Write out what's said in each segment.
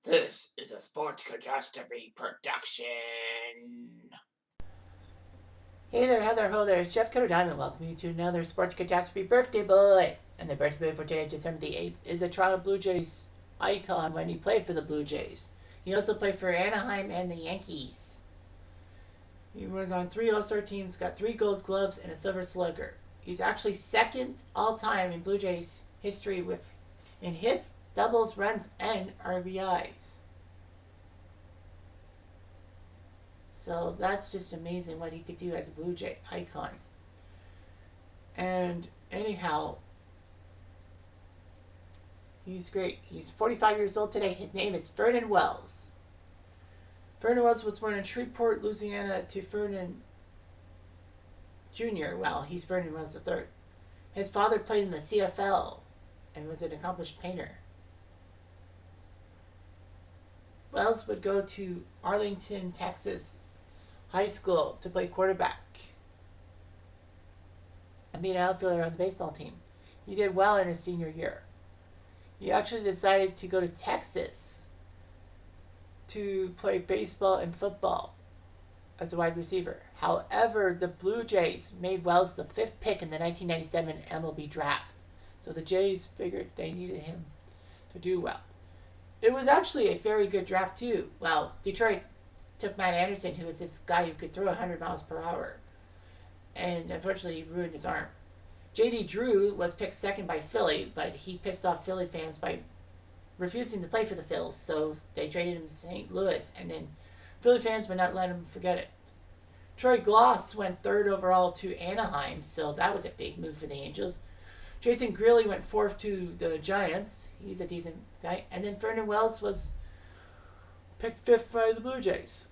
This is a Sports Catastrophe production. Hey there, how there, ho there, it's Jeff Cutter Diamond. Welcome you to another Sports Catastrophe Birthday Boy. And the birthday boy for today, December the 8th, is a Toronto Blue Jays icon when he played for the Blue Jays. He also played for Anaheim and the Yankees. He was on 3 All-Star teams, got 3 Gold Gloves, and a Silver Slugger. He's actually second all-time in Blue Jays history in hits, doubles, runs, and RBIs. So that's just amazing what he could do as a Blue Jay icon. And anyhow, he's great. He's 45 years old today. His name is Vernon Wells. Vernon Wells was born in Shreveport, Louisiana to Vernon Jr. Well, he's Vernon Wells III. His father played in the CFL and was an accomplished painter. Wells would go to Arlington, Texas high school to play quarterback and be an outfielder on the baseball team. He did well in his senior year. He actually decided to go to Texas to play baseball and football as a wide receiver. However, the Blue Jays made Wells the 5th pick in the 1997 MLB draft. So the Jays figured they needed him to do well. It was actually a very good draft too. Well, Detroit took Matt Anderson, who was this guy who could throw 100 miles per hour. And unfortunately, he ruined his arm. J.D. Drew was picked second by Philly, but he pissed off Philly fans by refusing to play for the Phils, so they traded him to St. Louis, and then Philly fans would not let him forget it. Troy Glaus went 3rd overall to Anaheim, so that was a big move for the Angels. Jason Greeley went 4th to the Giants. He's a decent guy. And then Vernon Wells was picked 5th by the Blue Jays.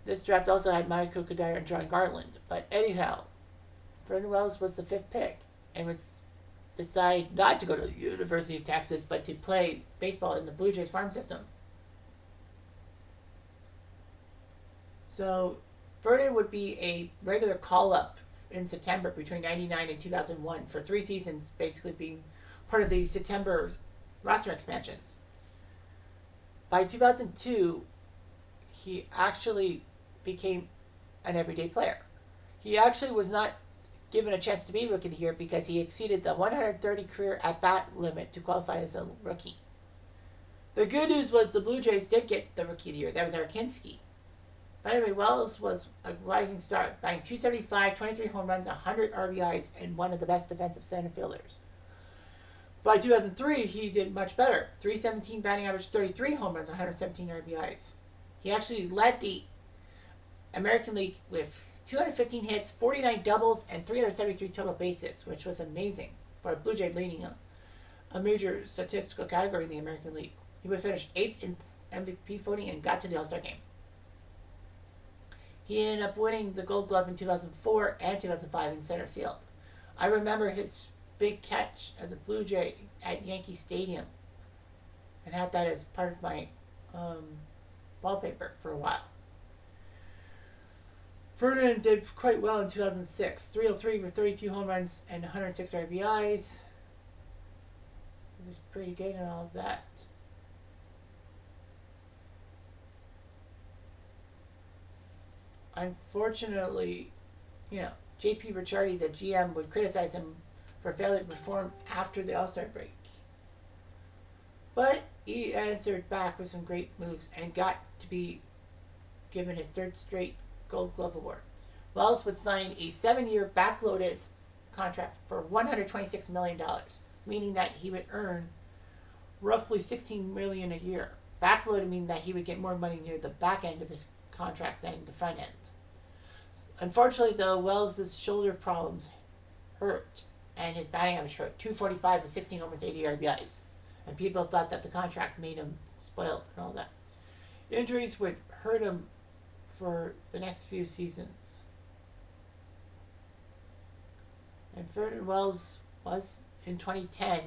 This draft also had Michael Kadire and John Garland. But anyhow, Vernon Wells was the 5th pick and would decide not to go to the University of Texas, but to play baseball in the Blue Jays farm system. So Vernon would be a regular call-up in September between 1999 and 2001 for 3 seasons, basically being part of the September roster expansions. By 2002, he actually became an everyday player. He actually was not given a chance to be Rookie of the Year because he exceeded the 130 career at-bat limit to qualify as a rookie. The good news was the Blue Jays did get the Rookie of the Year. That was Arkinski. But anyway, Wells was a rising star, batting .275, 23 home runs, 100 RBIs, and one of the best defensive center fielders. By 2003, he did much better. .317 batting average, 33 home runs, 117 RBIs. He actually led the American League with 215 hits, 49 doubles, and 373 total bases, which was amazing for a Blue Jay leading a major statistical category in the American League. He would finish 8th in MVP voting and got to the All-Star game. He ended up winning the Gold Glove in 2004 and 2005 in center field. I remember his big catch as a Blue Jay at Yankee Stadium and had that as part of my wallpaper for a while. Vernon did quite well in 2006. 303 with 32 home runs and 106 RBIs. He was pretty good in all of that. Unfortunately, J.P. Ricciardi, the GM, would criticize him for failure to perform after the All-Star break. But he answered back with some great moves and got to be given his 3rd straight Gold Glove Award. Wells would sign a 7-year backloaded contract for $126 million, meaning that he would earn roughly $16 million a year. Backloaded meaning that he would get more money near the back end of his contract than the front end. Unfortunately, though, Wells' shoulder problems hurt, and his batting average hurt. .245 with 16 home runs, 80 RBIs. And people thought that the contract made him spoiled and all that. Injuries would hurt him for the next few seasons. And Vernon Wells was, in 2010,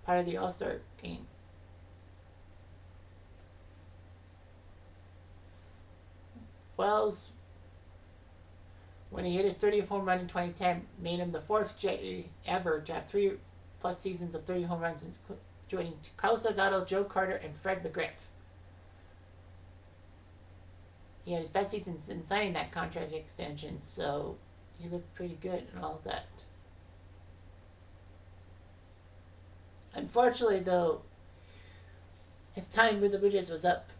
part of the All-Star game. Wells, when he hit his 30th home run in 2010, made him the 4th Jay ever to have 3+ seasons of 30 home runs, joining Carlos Delgado, Joe Carter, and Fred McGriff. He had his best season in signing that contract extension, so he looked pretty good and all that. Unfortunately, though, his time with the Blue Jays was up.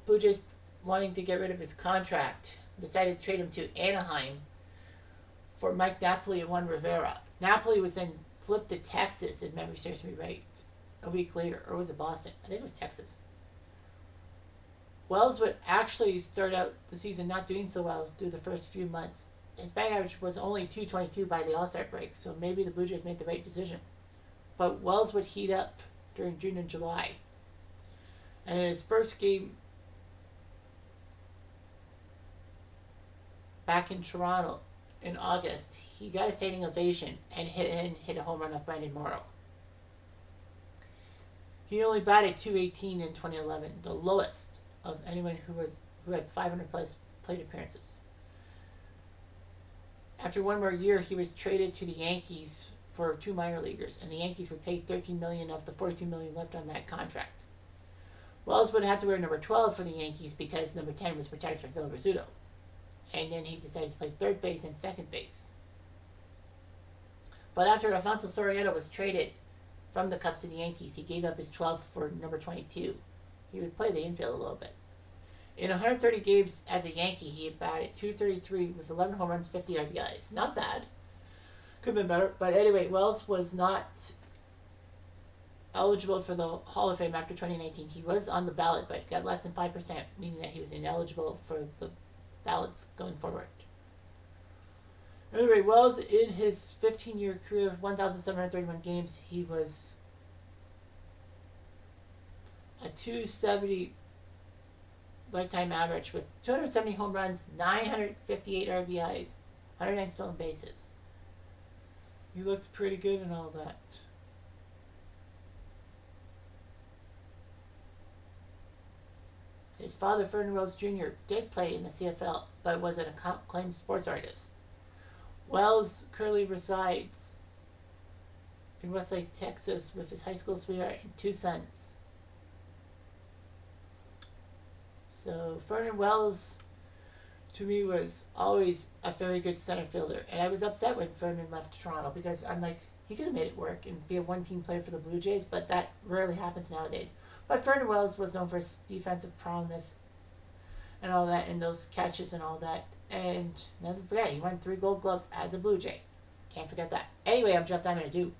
Blue Jays, wanting to get rid of his contract, decided to trade him to Anaheim for Mike Napoli and Juan Rivera. Napoli was then flipped to Texas, if memory serves me right, a week later. Or was it Boston? I think it was Texas. Wells would actually start out the season not doing so well through the first few months. His batting average was only .222 by the All-Star break, so maybe the Blue Jays made the right decision. But Wells would heat up during June and July. And in his first game back in Toronto in August, he got a standing ovation and hit a home run off Brandon Morrow. He only batted .218 in 2011, the lowest of anyone who had 500 plus plate appearances. After one more year, he was traded to the Yankees for 2 minor leaguers, and the Yankees would pay $13 million of the $42 million left on that contract. Wells would have to wear number 12 for the Yankees because number 10 was retired for Phil Rizzuto. And then he decided to play third base and second base. But after Alfonso Soriano was traded from the Cubs to the Yankees, he gave up his 12 for number 22. He would play the infield a little bit. In 130 games as a Yankee, he batted .233 with 11 home runs, 50 RBIs. Not bad. Could have been better. But anyway, Wells was not eligible for the Hall of Fame after 2019. He was on the ballot, but got less than 5%, meaning that he was ineligible for the ballots going forward. Anyway, Wells, in his 15-year career of 1,731 games, he was a .270 lifetime average with 270 home runs, 958 RBIs, 109 stolen bases. He looked pretty good and all that. His father, Vernon Wells Jr., did play in the CFL, but was an acclaimed sports artist. Wells currently resides in Westlake, Texas, with his high school sweetheart and 2 sons. So Vernon Wells, to me, was always a very good center fielder. And I was upset when Vernon left Toronto because I'm like, he could have made it work and be a one-team player for the Blue Jays, but that rarely happens nowadays. But Vernon Wells was known for his defensive prowess and all that, and those catches and all that. And never forget, he won 3 Gold Gloves as a Blue Jay. Can't forget that. Anyway, I'm Jeff Diamond. I do.